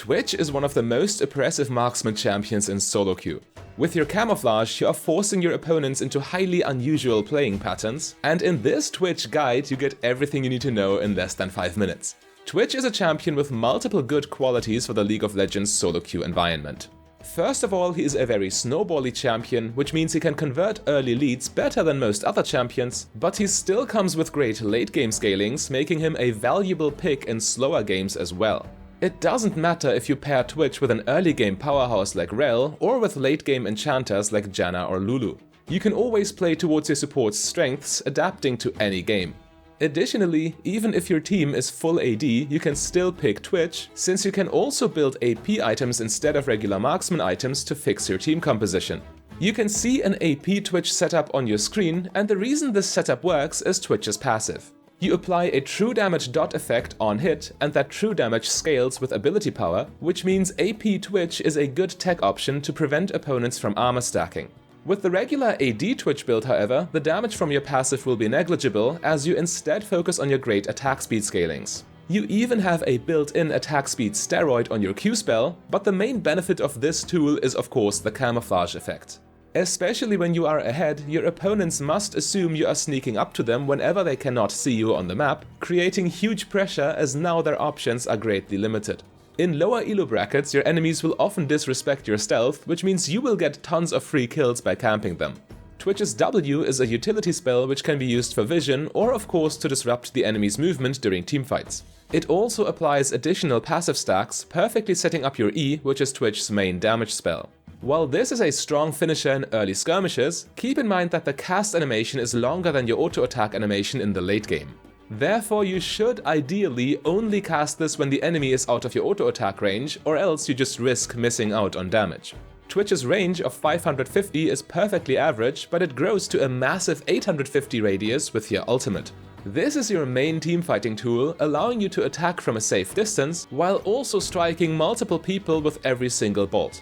Twitch is one of the most oppressive marksman champions in solo queue. With your camouflage, you are forcing your opponents into highly unusual playing patterns, and in this Twitch guide you get everything you need to know in less than 5 minutes. Twitch is a champion with multiple good qualities for the League of Legends solo queue environment. First of all, he is a very snowbally champion, which means he can convert early leads better than most other champions, but he still comes with great late game scalings, making him a valuable pick in slower games as well. It doesn't matter if you pair Twitch with an early game powerhouse like Rel, or with late game enchanters like Janna or Lulu. You can always play towards your support's strengths, adapting to any game. Additionally, even if your team is full AD, you can still pick Twitch, since you can also build AP items instead of regular marksman items to fix your team composition. You can see an AP Twitch setup on your screen, and the reason this setup works is Twitch's passive. You apply a true damage dot effect on hit, and that true damage scales with ability power, which means AP Twitch is a good tech option to prevent opponents from armor stacking. With the regular AD Twitch build, however, the damage from your passive will be negligible, as you instead focus on your great attack speed scalings. You even have a built-in attack speed steroid on your Q spell, but the main benefit of this tool is of course the camouflage effect. Especially when you are ahead, your opponents must assume you are sneaking up to them whenever they cannot see you on the map, creating huge pressure as now their options are greatly limited. In lower elo brackets, your enemies will often disrespect your stealth, which means you will get tons of free kills by camping them. Twitch's W is a utility spell which can be used for vision or of course to disrupt the enemy's movement during teamfights. It also applies additional passive stacks, perfectly setting up your E, which is Twitch's main damage spell. While this is a strong finisher in early skirmishes, keep in mind that the cast animation is longer than your auto attack animation in the late game. Therefore, you should ideally only cast this when the enemy is out of your auto attack range, or else you just risk missing out on damage. Twitch's range of 550 is perfectly average, but it grows to a massive 850 radius with your ultimate. This is your main teamfighting tool, allowing you to attack from a safe distance, while also striking multiple people with every single bolt.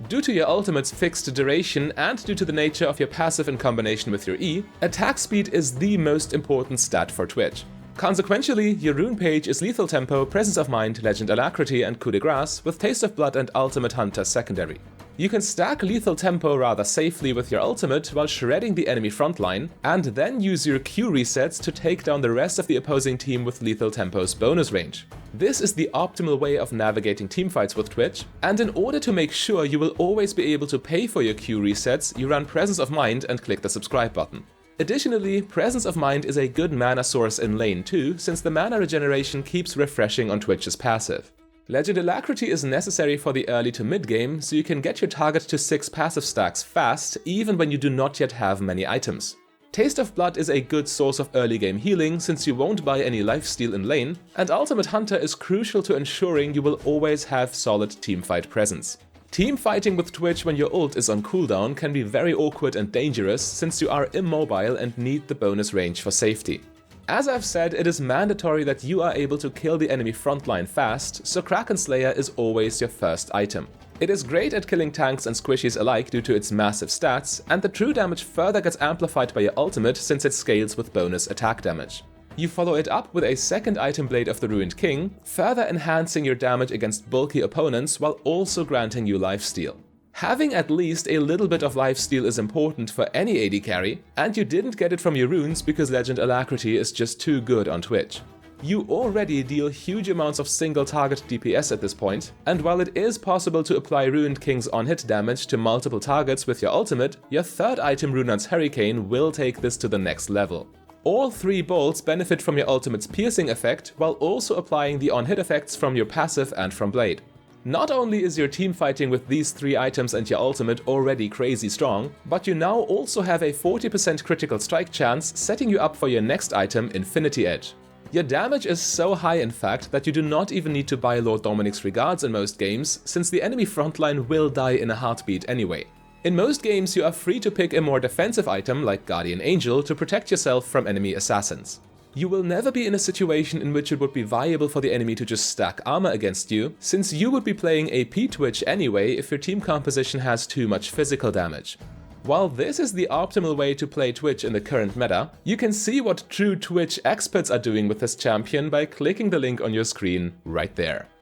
Due to your ultimate's fixed duration and due to the nature of your passive in combination with your E, attack speed is the most important stat for Twitch. Consequentially, your rune page is Lethal Tempo, Presence of Mind, Legend Alacrity and Coup de Grace, with Taste of Blood and Ultimate Hunter secondary. You can stack Lethal Tempo rather safely with your ultimate while shredding the enemy frontline, and then use your Q resets to take down the rest of the opposing team with Lethal Tempo's bonus range. This is the optimal way of navigating teamfights with Twitch, and in order to make sure you will always be able to pay for your Q resets, you run Presence of Mind and click the subscribe button. Additionally, Presence of Mind is a good mana source in lane too, since the mana regeneration keeps refreshing on Twitch's passive. Legend Alacrity is necessary for the early to mid game, so you can get your target to 6 passive stacks fast, even when you do not yet have many items. Taste of Blood is a good source of early game healing, since you won't buy any lifesteal in lane, and Ultimate Hunter is crucial to ensuring you will always have solid teamfight presence. Teamfighting with Twitch when your ult is on cooldown can be very awkward and dangerous, since you are immobile and need the bonus range for safety. As I've said, it is mandatory that you are able to kill the enemy frontline fast, so Kraken Slayer is always your first item. It is great at killing tanks and squishies alike due to its massive stats, and the true damage further gets amplified by your ultimate since it scales with bonus attack damage. You follow it up with a second item Blade of the Ruined King, further enhancing your damage against bulky opponents while also granting you lifesteal. Having at least a little bit of lifesteal is important for any AD carry, and you didn't get it from your runes because Legend Alacrity is just too good on Twitch. You already deal huge amounts of single target DPS at this point, and while it is possible to apply Ruined King's on-hit damage to multiple targets with your ultimate, your third item Runar's Hurricane will take this to the next level. All 3 bolts benefit from your ultimate's piercing effect, while also applying the on-hit effects from your passive and from Blade. Not only is your team fighting with these 3 items and your ultimate already crazy strong, but you now also have a 40% critical strike chance, setting you up for your next item, Infinity Edge. Your damage is so high in fact that you do not even need to buy Lord Dominic's Regards in most games, since the enemy frontline will die in a heartbeat anyway. In most games you are free to pick a more defensive item like Guardian Angel to protect yourself from enemy assassins. You will never be in a situation in which it would be viable for the enemy to just stack armor against you, since you would be playing AP Twitch anyway if your team composition has too much physical damage. While this is the optimal way to play Twitch in the current meta, you can see what true Twitch experts are doing with this champion by clicking the link on your screen right there.